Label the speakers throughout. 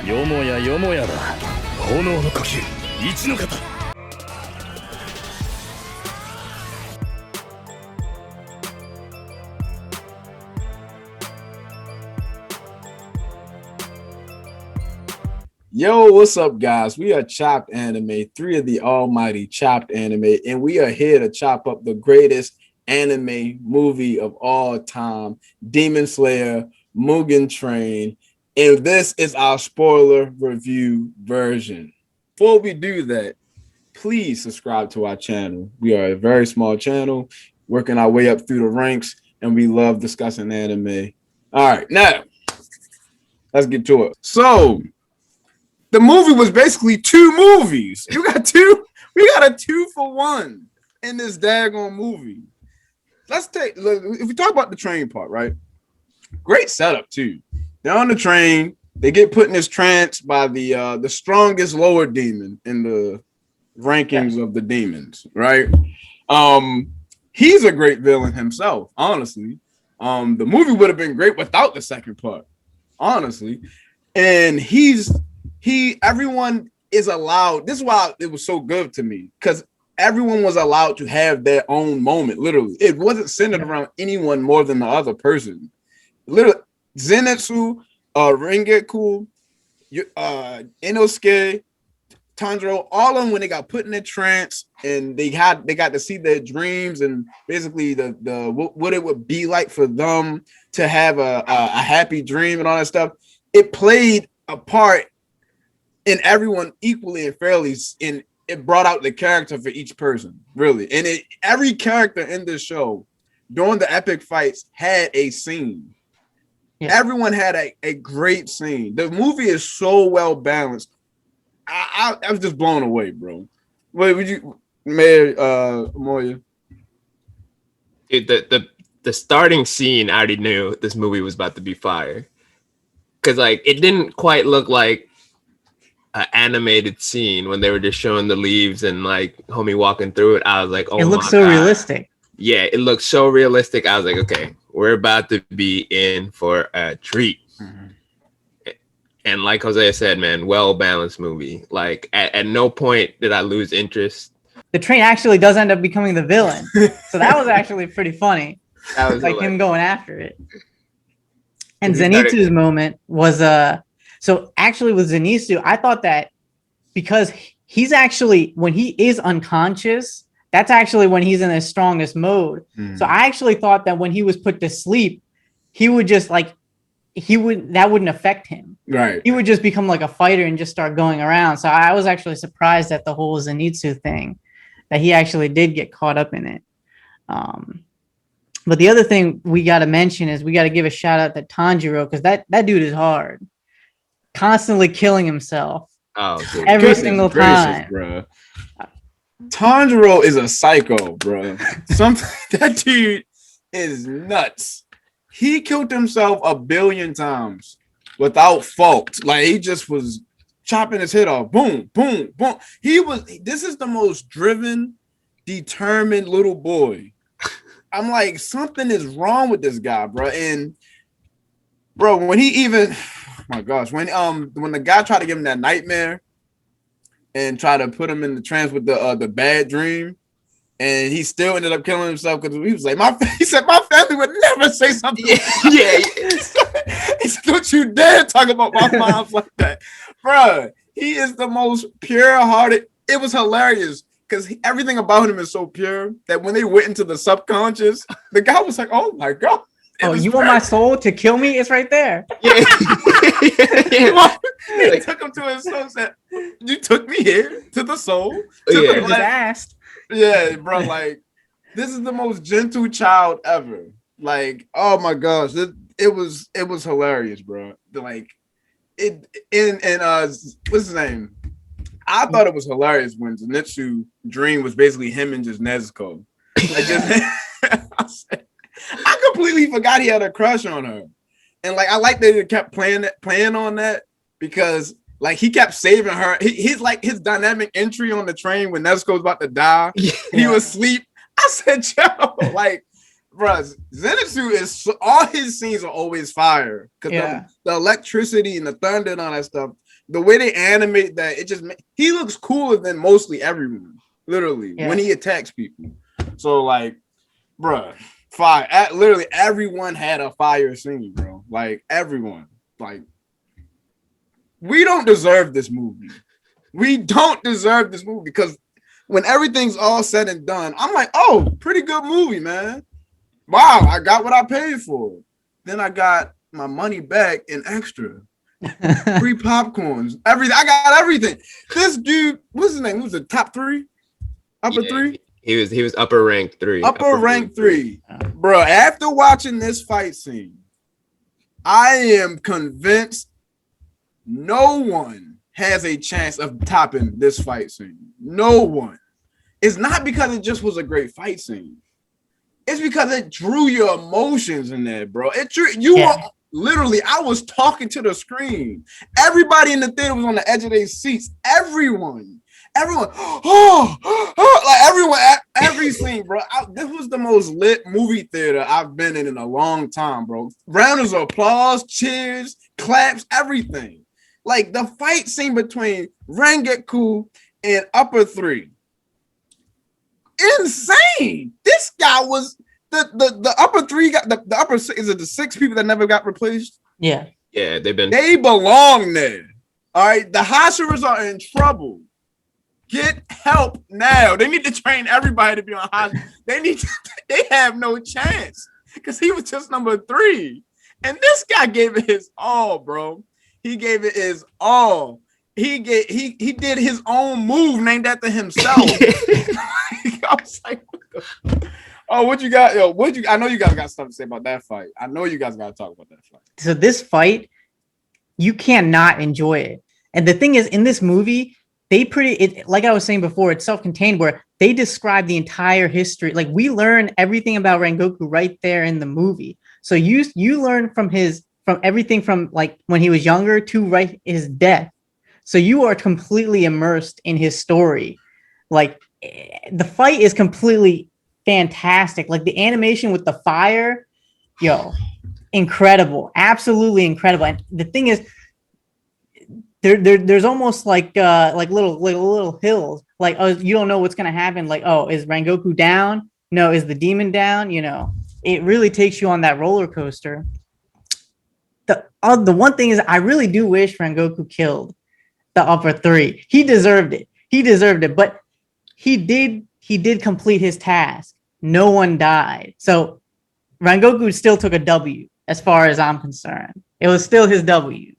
Speaker 1: よもやよもやだ。炎の呼吸、一の型。
Speaker 2: Yo, what's up, guys? We are Chopped Anime, 3 of the almighty Chopped Anime, and we are here to chop up the greatest anime movie of all time, Demon Slayer, Mugen Train, and this is our spoiler review version. Before we do that, please subscribe to our channel. We are a very small channel, working our way up through the ranks, and we love discussing anime. All right, now, let's get to it. So, the movie was basically 2 movies. We got a 2-for-1 in this daggone movie. If we talk about the train part, right? Great setup too. They're on the train. They get put in this trance by the strongest lower demon in the rankings of the demons, right? He's a great villain himself, honestly. The movie would have been great without the second part, honestly. And everyone is allowed. This is why it was so good to me, because everyone was allowed to have their own moment. Literally, it wasn't centered around anyone more than the other person. Literally, Zenitsu, Rengoku, Inosuke, Tanjiro, all of them, when they got put in a trance and they got to see their dreams and basically the what it would be like for them to have a happy dream and all that stuff. It played a part in everyone equally and fairly, and it brought out the character for each person, really. And every character in this show during the epic fights had a scene. Yeah. Everyone had a great scene. The movie is so well balanced. I was just blown away, bro. What would you, Mayor Moya?
Speaker 3: The starting scene, I already knew this movie was about to be fire, because like it didn't quite look like an animated scene when they were just showing the leaves and like homie walking through it. I was like, oh,
Speaker 4: it looks so
Speaker 3: God.
Speaker 4: Realistic.
Speaker 3: Yeah, it looks so realistic. I was like, okay, we're about to be in for a treat. Mm-hmm. And like Jose said, man, well-balanced movie. Like at no point did I lose interest.
Speaker 4: The train actually does end up becoming the villain. So that was actually pretty funny. That was like him going after it. And Zenitsu's moment was so actually with Zenitsu, I thought that because he's actually, when he is unconscious, that's actually when he's in his strongest mode. Mm. So I actually thought that when he was put to sleep, he would just that wouldn't affect him.
Speaker 2: Right.
Speaker 4: He would just become like a fighter and just start going around. So I was actually surprised at the whole Zenitsu thing, that he actually did get caught up in it. But the other thing we got to mention is we got to give a shout out to Tanjiro, because that dude is hard. Constantly killing himself.
Speaker 3: Oh,
Speaker 4: every single time.
Speaker 2: Bro. Tanjiro is a psycho, bro. That dude is nuts. He killed himself 1 billion times without fault. Like, he just was chopping his head off. Boom, boom, boom. This is the most driven, determined little boy. I'm like, something is wrong with this guy, bro. And bro, when he even, oh my gosh, when the guy tried to give him that nightmare and try to put him in the trance with the bad dream, and he still ended up killing himself because he was like, he said, my family would never say something. Yeah. He said, don't you dare talk about my mom like that, bro. He is the most pure-hearted. It was hilarious because everything about him is so pure that when they went into the subconscious, the guy was like, oh my God.
Speaker 4: Oh, you want my soul to kill me? It's right there.
Speaker 2: Yeah. He took him to his soul. Said, you took me here to the soul.
Speaker 4: Just asked.
Speaker 2: Yeah, bro. Like, this is the most gentle child ever. Like, oh my gosh, it was hilarious, bro. Like, what's his name? I thought it was hilarious when Zenitsu dream was basically him and just Nezuko. Like, I completely forgot he had a crush on her, and like I like that he kept playing on that, because like he kept saving her. He's like his dynamic entry on the train when Nezuko's about to die. Yeah. He was asleep. I said, "Yo, like, Bruh, Zenitsu is all his scenes are always fire because the electricity and the thunder and all that stuff. The way they animate that, it just he looks cooler than mostly everyone. Literally, when he attacks people. So like, bruh, fire. Literally, everyone had a fire scene, bro. Like everyone. Like, we don't deserve this movie. We don't deserve this movie because when everything's all said and done, I'm like, oh, pretty good movie, man. Wow, I got what I paid for. Then I got my money back in extra. Free popcorns, everything. I got everything. This dude, what's his name? Who's the top three? Upper three?
Speaker 3: He was upper rank 3.
Speaker 2: Upper rank 3. Bro, after watching this fight scene, I am convinced no one has a chance of topping this fight scene. No one. It's not because it just was a great fight scene. It's because it drew your emotions in there, bro. It drew were literally. I was talking to the screen. Everybody in the theater was on the edge of their seats. Everyone. Like everyone. Every scene, bro. This was the most lit movie theater I've been in a long time, bro. Rounds of applause, cheers, claps, everything. Like the fight scene between Rengoku and Upper 3. Insane. This guy was the Upper 3 got the upper 6. Is it the 6 people that never got replaced?
Speaker 4: Yeah,
Speaker 2: they belong there. All right, the Hashiras are in trouble. Get help now. They need to train everybody to be on Hashira. They have no chance because he was just number 3, and this guy gave it his all, bro. He gave it his all. He did his own move named after himself. I was like, what you got? Yo, I know you guys got stuff to say about that fight. I know you guys got to talk about that fight.
Speaker 4: So this fight, you cannot enjoy it. And the thing is, in this movie, like I was saying before, it's self-contained where they describe the entire history. Like we learn everything about Rengoku right there in the movie. So you learn from everything from like when he was younger to his death. So you are completely immersed in his story. Like the fight is completely fantastic. Like the animation with the fire, incredible, absolutely incredible. And the thing is, there's almost like little hills. Like, oh, you don't know what's gonna happen. Like, oh, is Rengoku down? No, is the demon down? It really takes you on that roller coaster. The one thing is, I really do wish Rengoku killed the Upper 3. He deserved it. But he did complete his task. No one died. So Rengoku still took a W as far as I'm concerned. It was still his W.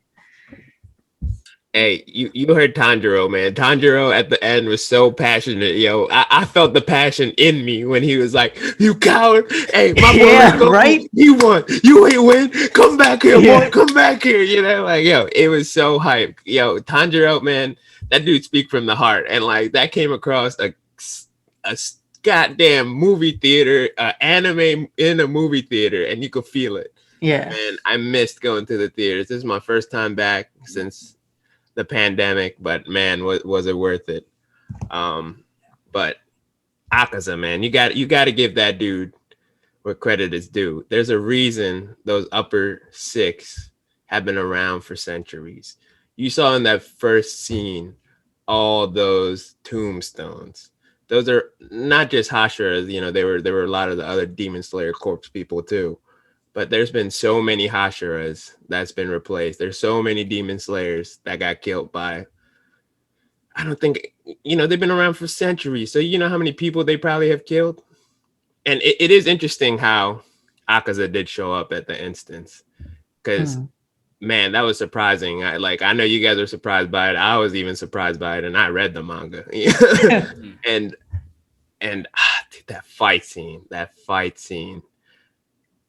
Speaker 3: Hey, you heard Tanjiro, man. Tanjiro at the end was so passionate, yo. I felt the passion in me when he was like, "You coward! Hey, my boy, Rengoku, right? You won. You ain't win. Come back here, boy. Come back here." Like, yo, it was so hype. Yo, Tanjiro, man, that dude speak from the heart, and like that came across a goddamn movie theater, anime in a movie theater, and you could feel it.
Speaker 4: Yeah,
Speaker 3: man, I missed going to the theaters. This is my first time back since the pandemic, but man, was it worth it? But Akaza, man, you got to give that dude what credit is due. There's a reason those upper 6 have been around for centuries. You saw in that first scene all those tombstones. Those are not just Hashiras, there were a lot of the other Demon Slayer corpse people too. But there's been so many Hashiras that's been replaced. There's so many Demon Slayers that got killed by, I don't think, they've been around for centuries. So you know how many people they probably have killed? And it is interesting how Akaza did show up at the instance. Because, man, that was surprising. I know you guys are surprised by it. I was even surprised by it. And I read the manga. and dude, that fight scene.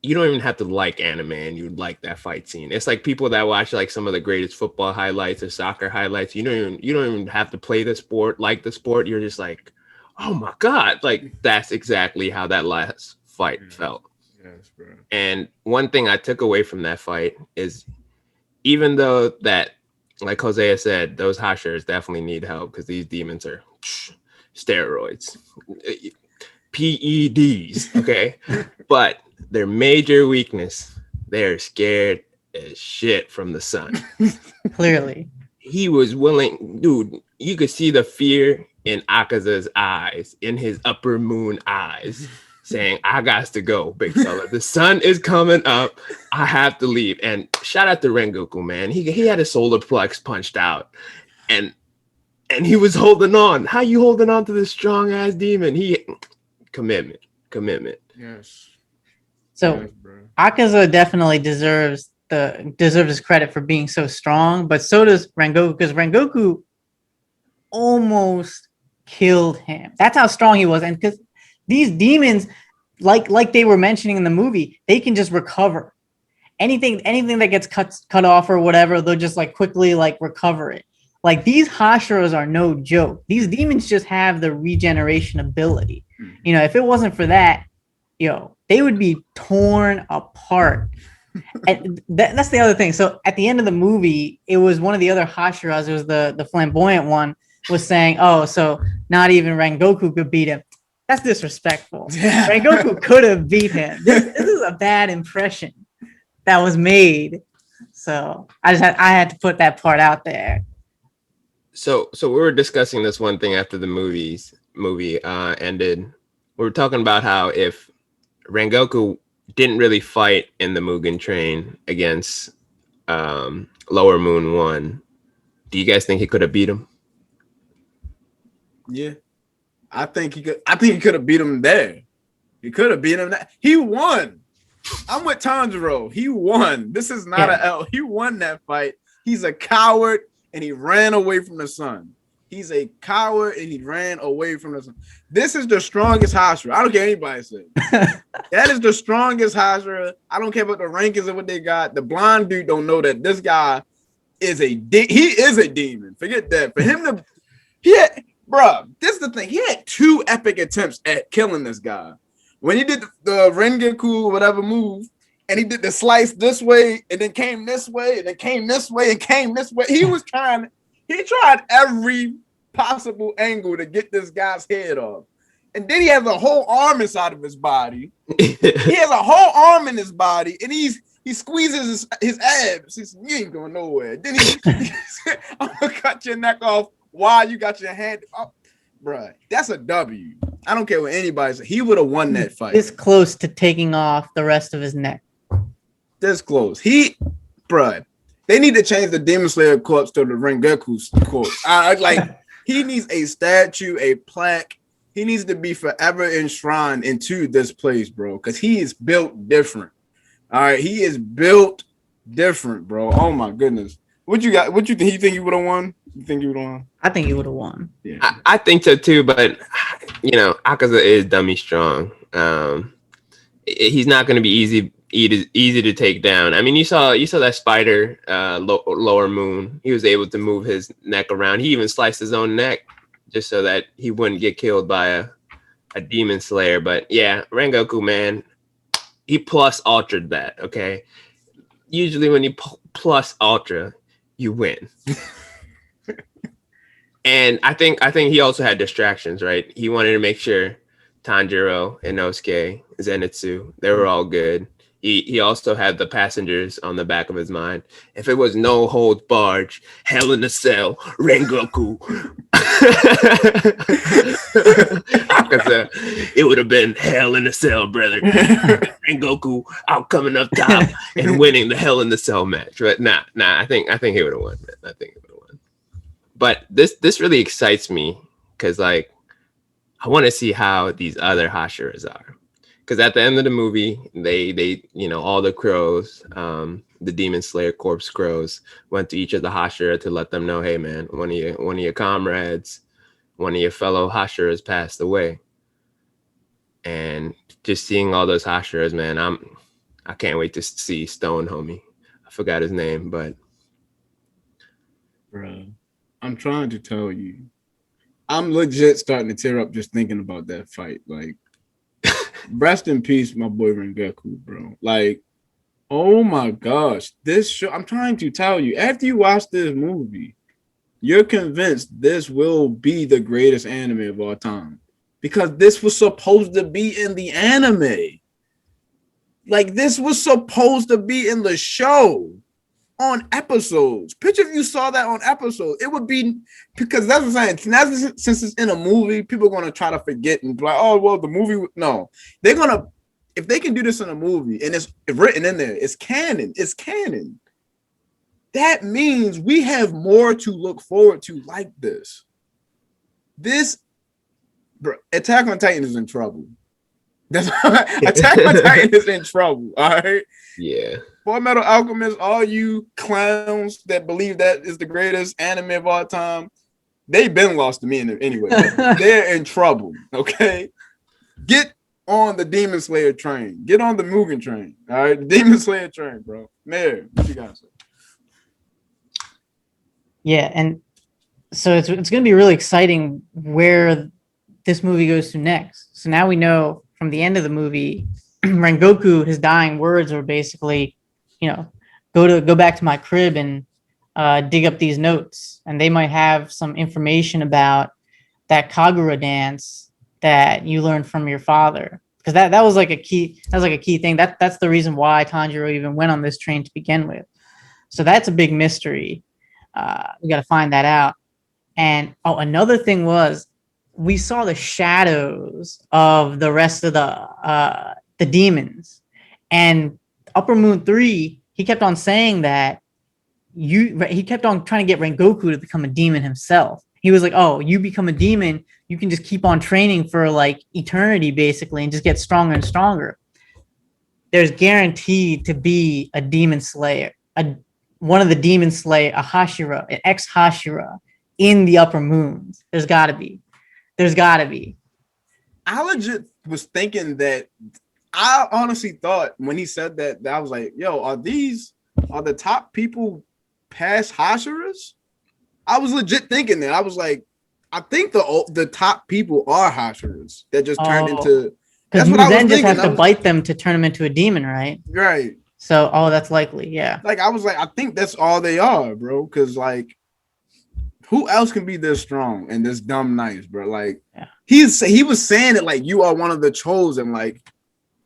Speaker 3: You don't even have to like anime and you'd like that fight scene. It's like people that watch like some of the greatest football highlights or soccer highlights. You don't even have to play the sport, like the sport. You're just like, oh my God. Like that's exactly how that last fight felt.
Speaker 2: Yes, bro. And
Speaker 3: one thing I took away from that fight is even though that, like Hosea said, those Hashiras definitely need help because these demons are steroids. PEDs, okay? But their major weakness, they're scared as shit from the sun.
Speaker 4: Clearly.
Speaker 3: He was willing, dude, you could see the fear in Akaza's eyes, in his upper moon eyes, saying, I got to go, big fella. The sun is coming up. I have to leave. And shout out to Rengoku, man. He had his solar plex punched out. And he was holding on. How you holding on to this strong ass demon? Commitment.
Speaker 2: Yes.
Speaker 4: So
Speaker 2: Yes, bro.
Speaker 4: Akaza definitely deserves his credit for being so strong, but so does Rengoku, because Rengoku almost killed him. That's how strong he was. And because these demons, like they were mentioning in the movie, they can just recover. Anything that gets cut off or whatever, they'll just like quickly like recover it. Like these Hashiras are no joke. These demons just have the regeneration ability. You know, if it wasn't for that, they would be torn apart. And that's the other thing. So at the end of the movie, it was one of the other Hashiras, it was the flamboyant one, was saying, oh, so not even Rengoku could beat him. That's disrespectful.
Speaker 2: Yeah.
Speaker 4: Rengoku could have beat him. This is a bad impression that was made. So I had to put that part out there.
Speaker 3: So we were discussing this one thing after the movie ended. We were talking about how if Rengoku didn't really fight in the Mugen Train against Lower Moon 1, do you guys think he could have beat him?
Speaker 2: Yeah. I think he could have beat him there. He could have beat him. He won. I'm with Tanjiro. He won. This is not an L. He won that fight. He's a coward and he ran away from the sun. He's a coward and he ran away from the sun. This is the strongest Hashira. I don't care what anybody says. That is the strongest Hashira. I don't care about the rankings of what they got. The blonde dude don't know that this guy is he is a demon. Forget that. For him to this is the thing. He had 2 epic attempts at killing this guy. When he did the Rengoku whatever move, and he did the slice this way, and then came this way, and then came this way, and came this way. He tried every possible angle to get this guy's head off. And then he has a whole arm inside of his body. He has a whole arm in his body, and he squeezes his abs. He says, you ain't going nowhere. Then he said, I'm gonna cut your neck off while you got your hand up. Bruh, that's a W. I don't care what anybody says. He would have won that fight.
Speaker 4: This close to taking off the rest of his neck.
Speaker 2: This close. They need to change the Demon Slayer corpse to the Rengoku's corpse. He needs a statue, a plaque. He needs to be forever enshrined into this place, bro, because he is built different. All right, he is built different, bro. Oh my goodness. What you got? What you think? You think he would have won? You think he would have won?
Speaker 4: I think he would have won.
Speaker 3: Yeah. I think so too, but Akaza is dummy strong. He's not going to be easy to take down. I mean, you saw that spider, Lower Moon. He was able to move his neck around. He even sliced his own neck just so that he wouldn't get killed by a demon slayer. But yeah, Rengoku, man, he plus ultra'd that. Okay, usually when you plus ultra, you win. And I think he also had distractions, right? He wanted to make sure Tanjiro, Inosuke, Zenitsu, they were all good. He also had the passengers on the back of his mind. If it was no holds barred, Hell in a Cell, Rengoku, Akaza, it would have been Hell in a Cell, brother. Rengoku out coming up top and winning the Hell in the Cell match. But nah, I think he would have won, man. I think he would have won. But this really excites me because I want to see how these other Hashiras are. Because at the end of the movie, they all the crows, the Demon Slayer corpse crows, went to each of the Hashira to let them know, hey man, one of your comrades, one of your fellow Hashiras passed away. And just seeing all those Hashiras, man, I can't wait to see Stone Homie. I forgot his name, but
Speaker 2: bro, I'm trying to tell you, I'm legit starting to tear up just thinking about that fight. Like, rest in peace, my boy Rengoku, bro. Like, oh my gosh, this show. I'm trying to tell you, after you watch this movie, you're convinced this will be the greatest anime of all time. because this was supposed to be in the anime. Like, this was supposed to be in the show on episodes. Picture if you saw that on episodes. It would be, because that's what I'm saying. Now, since it's in a movie, people are going to try to forget and be like, oh, well, the movie. No, they're going to, if they can do this in a movie and it's written in there, it's canon. It's canon. That means we have more to look forward to like this. This, bro, Attack on Titan is in trouble. That's Attack on Titan is in trouble. All right.
Speaker 3: Yeah.
Speaker 2: Full Metal Alchemist, all you clowns that believe that is the greatest anime of all time, they've been lost to me anyway. They're in trouble. Okay. Get on the Demon Slayer train. Get on the Mugen train. All right. The Demon Slayer train, bro. Mayor, what you got?
Speaker 4: Yeah, and so it's going to be really exciting where this movie goes to next. So now we know from the end of the movie, Rengoku, his dying words were basically, go back to my crib and dig up these notes, and they might have some information about that Kagura dance that you learned from your father, because that was like a key. That was like a key thing. That's the reason why Tanjiro even went on this train to begin with. So that's a big mystery. We got to find that out. And another thing was, we saw the shadows of the rest of the demons, and Upper Moon 3, he kept on saying that he kept on trying to get Rengoku to become a demon himself. He was like, oh, you become a demon, you can just keep on training for like eternity basically and just get stronger and stronger. There's guaranteed to be a demon slayer, one of the demon slayer, a Hashira, an ex-Hashira in the Upper Moons. There's got to be.
Speaker 2: I legit was thinking that. I honestly thought when he said that I was like, yo, are the top people past Hashiras? I was legit thinking that. I was like, I think the top people are Hashiras that just turned into.
Speaker 4: Because you then just have to bite them to turn them into a demon, right?
Speaker 2: Right.
Speaker 4: So, that's likely, yeah.
Speaker 2: Like, I was like, I think that's all they are, bro. Because, like, who else can be this strong and this dumb nice, bro? Like,
Speaker 4: yeah.
Speaker 2: He was saying it like, you are one of the chosen. Like,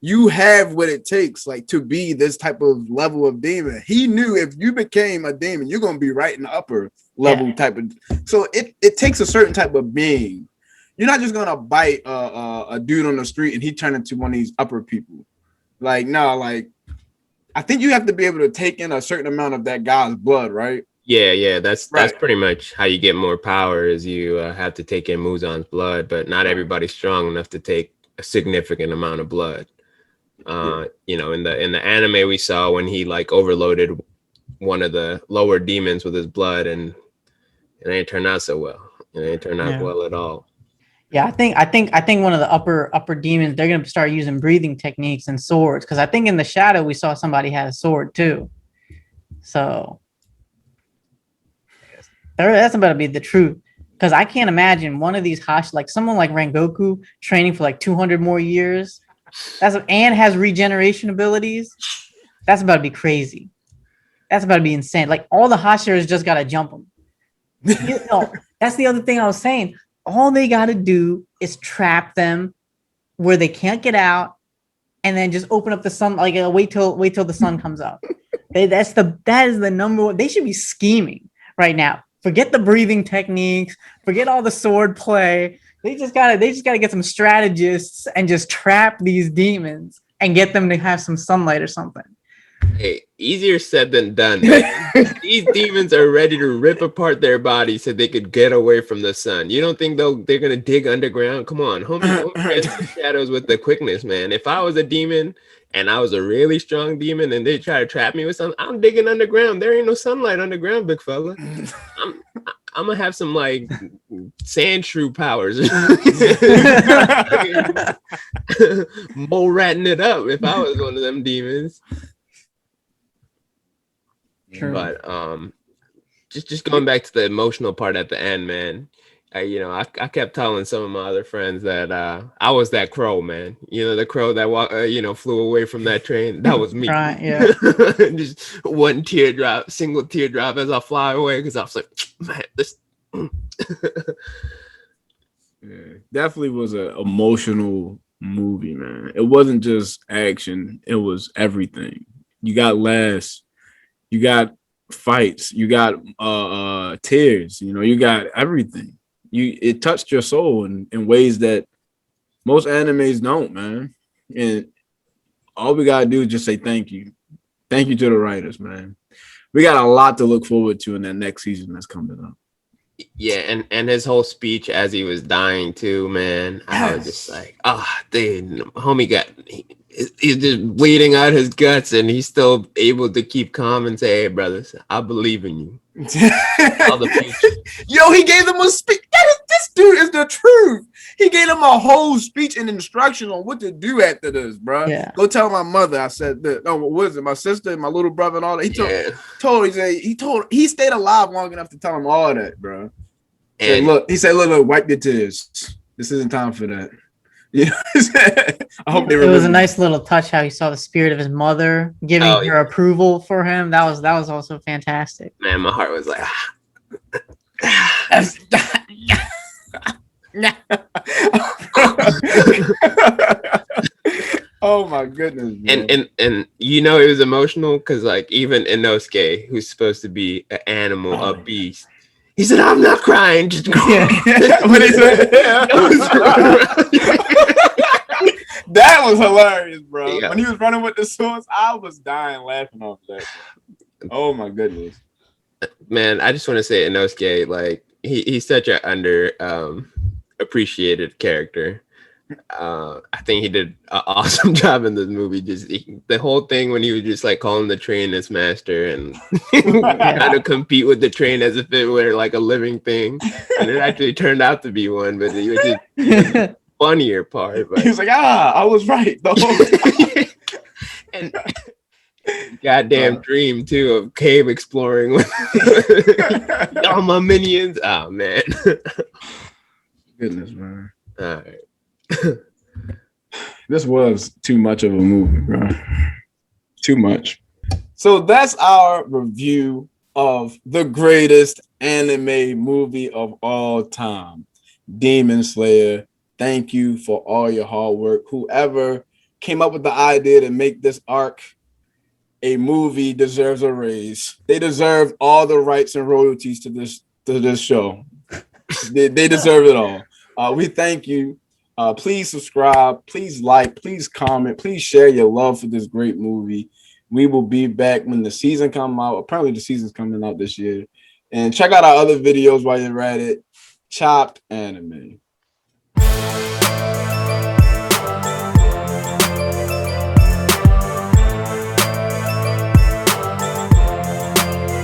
Speaker 2: you have what it takes, like, to be this type of level of demon. He knew if you became a demon, you're going to be right in the upper level type of. So it takes a certain type of being. You're not just going to bite a dude on the street and he turn into one of these upper people. Like, no, like, I think you have to be able to take in a certain amount of that guy's blood, right?
Speaker 3: Yeah, that's pretty much how you get more power, is you have to take in Muzan's blood, but not everybody's strong enough to take a significant amount of blood. In the anime we saw when he like overloaded one of the lower demons with his blood, and it ain't turned out so well. It ain't turned out well at all.
Speaker 4: Yeah, I think one of the upper demons, they're gonna start using breathing techniques and swords, because I think in the shadow we saw somebody had a sword too. So that's about to be the truth, because I can't imagine one of these like someone like Rengoku training for like 200 more years. And has regeneration abilities. That's about to be crazy. That's about to be insane. Like, all the Hashiras just gotta jump them. That's the other thing I was saying. All they gotta do is trap them where they can't get out, and then just open up the sun. Like, wait till the sun comes up. That is the number one. They should be scheming right now. Forget the breathing techniques. Forget all the sword play. They just gotta get some strategists and just trap these demons and get them to have some sunlight or something.
Speaker 3: Hey, easier said than done, man. These demons are ready to rip apart their bodies so they could get away from the sun. You don't think they're gonna dig underground? Come on, homie, the shadows with the quickness, man. If I was a demon and I was a really strong demon and they try to trap me with something, I'm digging underground. There ain't no sunlight underground, big fella. I'm gonna have some like sand shrew powers, mole ratting it up if I was one of them demons. True. But just going back to the emotional part at the end, man. I kept telling some of my other friends that I was that crow, man. The crow that flew away from that train. That was me.
Speaker 4: Right, yeah.
Speaker 3: Just one single teardrop as I fly away, because I was like, man, this.
Speaker 2: Yeah, definitely was an emotional movie, man. It wasn't just action; it was everything. You got laughs, you got fights, you got tears. You know, you got everything. It touched your soul in ways that most animes don't, man. And all we gotta do is just say thank you to the writers, man. We got a lot to look forward to in that next season that's coming up.
Speaker 3: Yeah, and his whole speech as he was dying too, man. I was just like, dude, homie he's just bleeding out his guts, and he's still able to keep calm and say, "Hey, brothers, I believe in you." All the future.
Speaker 2: Yo, he gave them a speech. This dude is the truth. He gave them a whole speech and instruction on what to do after this, bro.
Speaker 4: Yeah.
Speaker 2: Go tell my mother I said that. No, what was it? My sister and my little brother and all that. He stayed alive long enough to tell him all that, bro. And he said, look, wipe your tears. This isn't time for that. You know what I'm saying? I hope they remember.
Speaker 4: It was a nice little touch how he saw the spirit of his mother giving her approval for him. That was also fantastic.
Speaker 3: Man, my heart was like,
Speaker 2: oh my goodness, man.
Speaker 3: And you know it was emotional because like even Inosuke, who's supposed to be an animal, a beast, he said, "I'm not crying, just crying."
Speaker 2: When he said that was hilarious, bro. Yeah. When he was running with the swords, I was dying laughing off that. Oh my goodness,
Speaker 3: man! I just want to say Inosuke, like he's such an under appreciated character. I think he did an awesome job in this movie. Just the whole thing when he was just like calling the train his master and trying to compete with the train as if it were like a living thing, and it actually turned out to be one. But it was just the funnier part. But
Speaker 2: he was like, I was right the whole time.
Speaker 3: And goddamn dream too of cave exploring with all my minions. Oh man.
Speaker 2: Goodness, man.
Speaker 3: All right.
Speaker 2: This was too much of a movie, bro. Too much. So that's our review of the greatest anime movie of all time, Demon Slayer. Thank you for all your hard work. Whoever came up with the idea to make this arc a movie deserves a raise. They deserve all the rights and royalties to this show. They deserve it all. We thank you. Please subscribe, please like, please comment, please share your love for this great movie. We will be back when the season comes out. Apparently the season's coming out this year. And check out our other videos while you're at it. Chopped Anime.